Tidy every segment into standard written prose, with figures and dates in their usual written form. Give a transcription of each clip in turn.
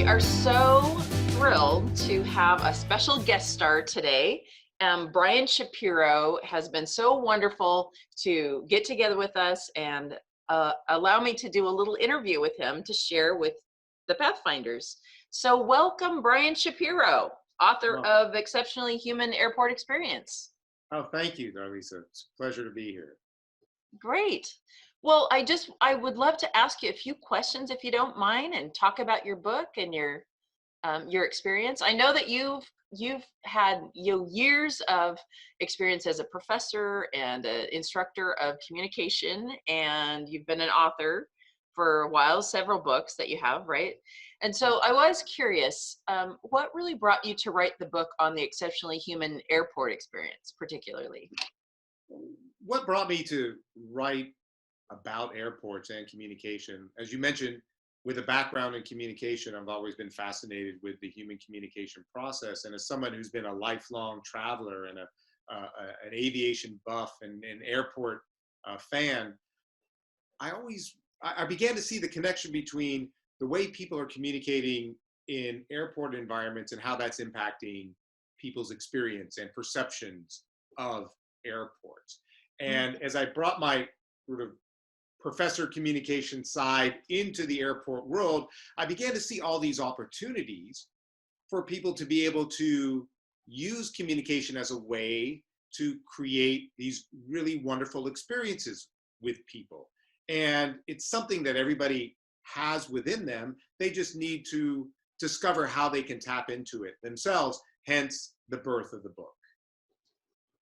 are so thrilled to have a special guest star today. Brian Shapiro has been so wonderful to get together with us and allow me to do a little interview with him to share with the Pathfinders. So welcome, Brian Shapiro, author of Exceptionally Human Airport Experience. Oh, thank you, Darlesa. It's a pleasure to be here. Great. Well, I would love to ask you a few questions if you don't mind, and talk about your book and your experience. I know that you've had years of experience as a professor and an instructor of communication, and you've been an author for a while, several books that you have, right? And so I was curious, what really brought you to write the book on the Exceptionally Human Airport Experience, particularly? What brought me to write about airports and communication? As you mentioned, with a background in communication, I've always been fascinated with the human communication process. And as someone who's been a lifelong traveler and an aviation buff and an airport fan, I began to see the connection between the way people are communicating in airport environments and how that's impacting people's experience and perceptions of airports. And as I brought my sort of professor communication side into the airport world, I began to see all these opportunities for people to be able to use communication as a way to create these really wonderful experiences with people. And it's something that everybody has within them. They just need to discover how they can tap into it themselves, hence the birth of the book.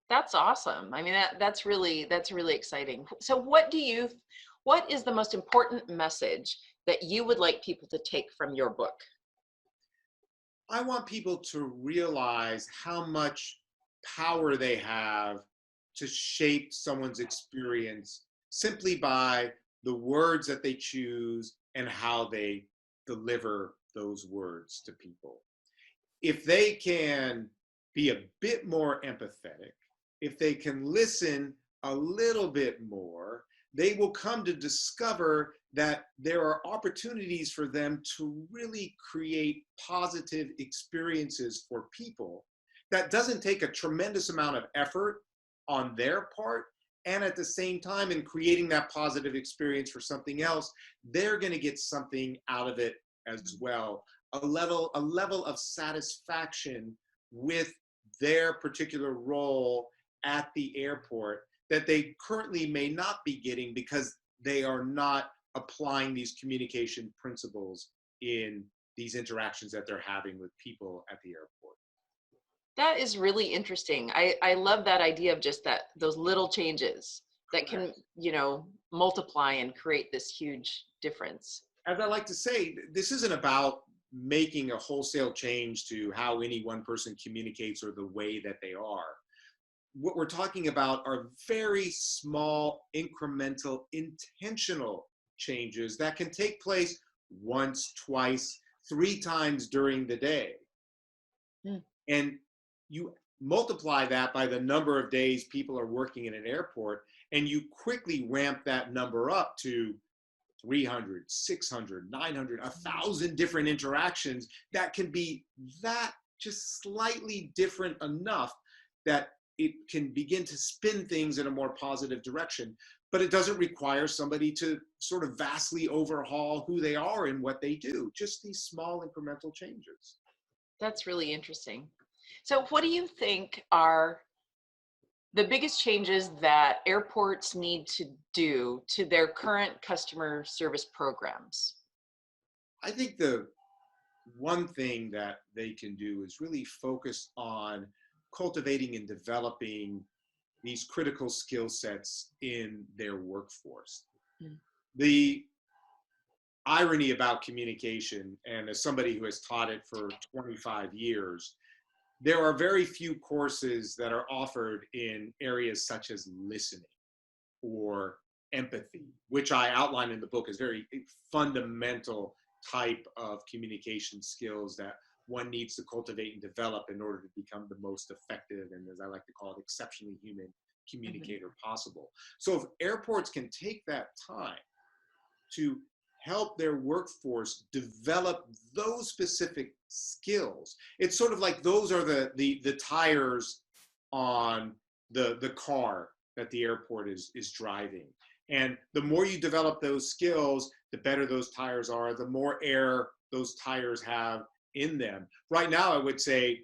That's awesome. I mean, that's really exciting. So what is the most important message that you would like people to take from your book? I want people to realize how much power they have to shape someone's experience simply by the words that they choose and how they deliver those words to people. If they can be a bit more empathetic, if they can listen a little bit more, they will come to discover that there are opportunities for them to really create positive experiences for people. That doesn't take a tremendous amount of effort on their part. And at the same time, in creating that positive experience for something else, they're going to get something out of it as well. A level of satisfaction with their particular role at the airport that they currently may not be getting because they are not applying these communication principles in these interactions that they're having with people at the airport. That is really interesting. I love that idea of just those little changes that can, multiply and create this huge difference. As I like to say, this isn't about making a wholesale change to how any one person communicates or the way that they are. What we're talking about are very small, incremental, intentional changes that can take place once, twice, 3 times during the day. And you multiply that by the number of days people are working in an airport, and you quickly ramp that number up to 300, 600, 900, 1,000 different interactions that can be that just slightly different enough that it can begin to spin things in a more positive direction. But it doesn't require somebody to sort of vastly overhaul who they are and what they do, just these small incremental changes. That's really interesting. So what do you think are the biggest changes that airports need to do to their current customer service programs? I think the one thing that they can do is really focus on cultivating and developing these critical skill sets in their workforce. The irony about communication, and as somebody who has taught it for 25 years, there are very few courses that are offered in areas such as listening or empathy, which I outline in the book as very fundamental type of communication skills that one needs to cultivate and develop in order to become the most effective and, as I like to call it, exceptionally human communicator possible. So if airports can take that time to help their workforce develop those specific skills. It's sort of like those are the tires on the car that the airport is driving. And the more you develop those skills, the better those tires are, the more air those tires have in them. Right now, I would say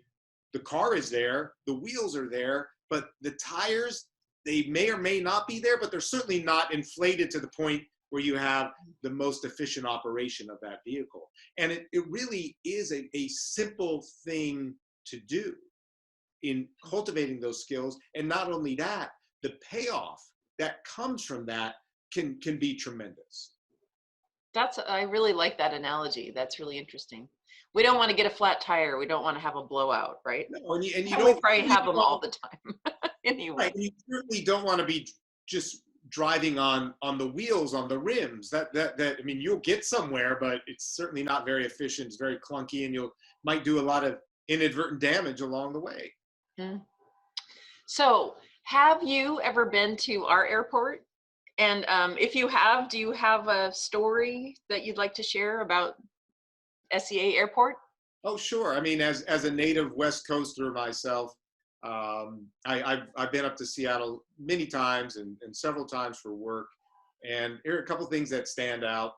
the car is there, the wheels are there, but the tires, they may or may not be there, but they're certainly not inflated to the point where you have the most efficient operation of that vehicle. And it really is a simple thing to do in cultivating those skills. And not only that, the payoff that comes from that can be tremendous. I really like that analogy. That's really interesting. We don't want to get a flat tire. We don't want to have a blowout, right? No, and you And we don't probably really have them all want, the time anyway. right, and you certainly don't want to be just driving on the wheels, on the rims. That I mean, you'll get somewhere, but it's certainly not very efficient. It's very clunky, and you might do a lot of inadvertent damage along the way. Mm. So, have you ever been to our airport? And if you have, do you have a story that you'd like to share about SEA Airport? Oh, sure. I mean, as a native West Coaster myself, I've been up to Seattle many times and several times for work. And here are a couple of things that stand out.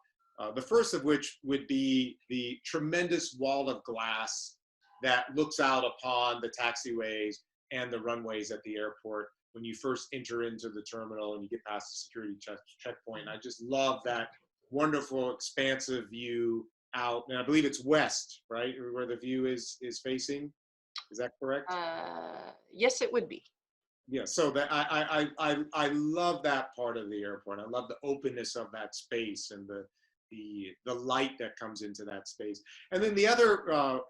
The first of which would be the tremendous wall of glass that looks out upon the taxiways and the runways at the airport when you first enter into the terminal and you get past the security checkpoint. I just love that wonderful, expansive view out, and I believe it's west, right, where the view is facing. Is that correct? Yes, it would be. Yeah. So that I love that part of the airport. I love the openness of that space and the light that comes into that space. And then the other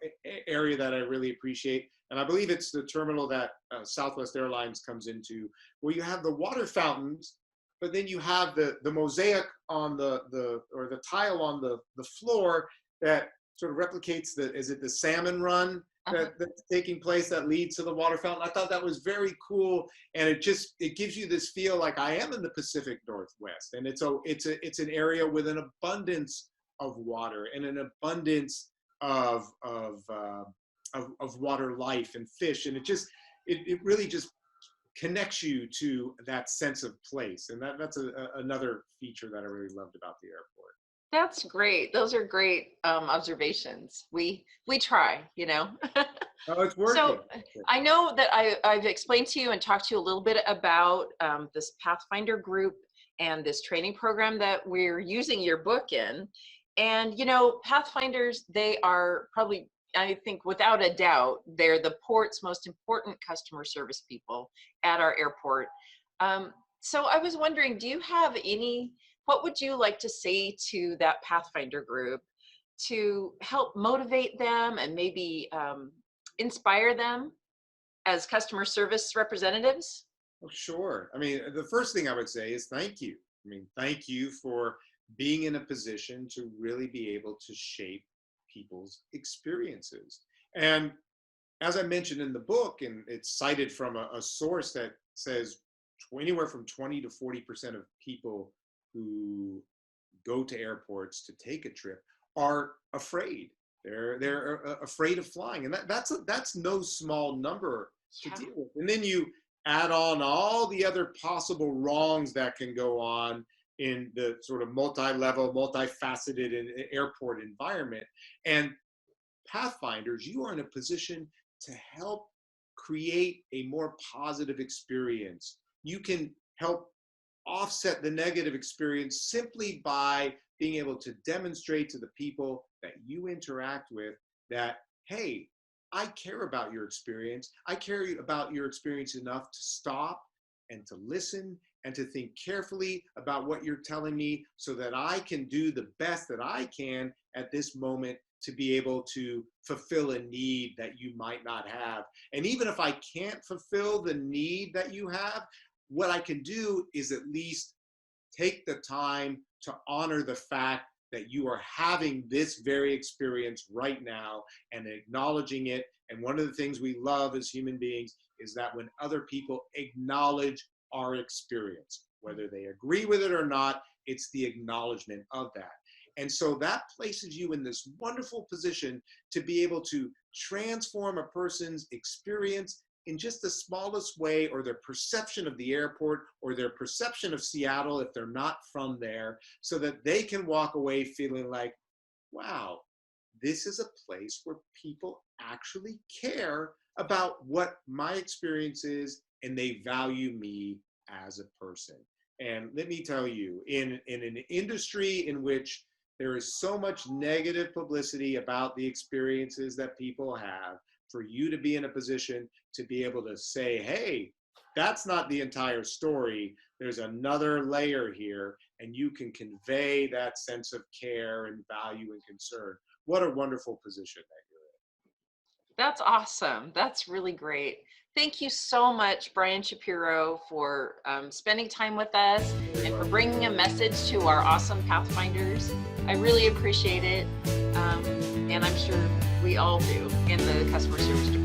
area that I really appreciate, and I believe it's the terminal that Southwest Airlines comes into, where you have the water fountains, but then you have the mosaic on the tile on the floor that sort of replicates is it the salmon run that's taking place that leads to the water fountain. I thought that was very cool, and it gives you this feel like I am in the Pacific Northwest, and it's an area with an abundance of water and an abundance of water life and fish, and it really just connects you to that sense of place, and that's another feature that I really loved about the airport. That's great. Those are great observations. We try, Oh, it's working. So I know that I've explained to you and talked to you a little bit about this Pathfinder group and this training program that we're using your book in. And, Pathfinders, they are probably, I think without a doubt, they're the port's most important customer service people at our airport. So I was wondering, what would you like to say to that Pathfinder group to help motivate them and maybe inspire them as customer service representatives? Oh, sure. I mean, the first thing I would say is thank you. I mean, thank you for being in a position to really be able to shape people's experiences. And as I mentioned in the book, and it's cited from a source that says anywhere from 20 to 40% of people who go to airports to take a trip are afraid. They're afraid of flying, and that's no small number to deal with. And then you add on all the other possible wrongs that can go on in the sort of multi-level, multifaceted airport environment. And Pathfinders, you are in a position to help create a more positive experience. You can help offset the negative experience simply by being able to demonstrate to the people that you interact with that, hey, I care about your experience. I care about your experience enough to stop and to listen and to think carefully about what you're telling me so that I can do the best that I can at this moment to be able to fulfill a need that you might not have. And even if I can't fulfill the need that you have, what I can do is at least take the time to honor the fact that you are having this very experience right now and acknowledging it. And one of the things we love as human beings is that when other people acknowledge our experience, whether they agree with it or not, it's the acknowledgement of that. And so that places you in this wonderful position to be able to transform a person's experience in just the smallest way, or their perception of the airport, or their perception of Seattle if they're not from there, so that they can walk away feeling like, wow, this is a place where people actually care about what my experience is, and they value me as a person. And let me tell you, in an industry in which there is so much negative publicity about the experiences that people have, for you to be in a position to be able to say, hey, that's not the entire story. There's another layer here, and you can convey that sense of care and value and concern. What a wonderful position that you're in. That's awesome. That's really great. Thank you so much, Brian Shapiro, for spending time with us and for bringing a message to our awesome Pathfinders. I really appreciate it. And I'm sure we all do in the customer service department.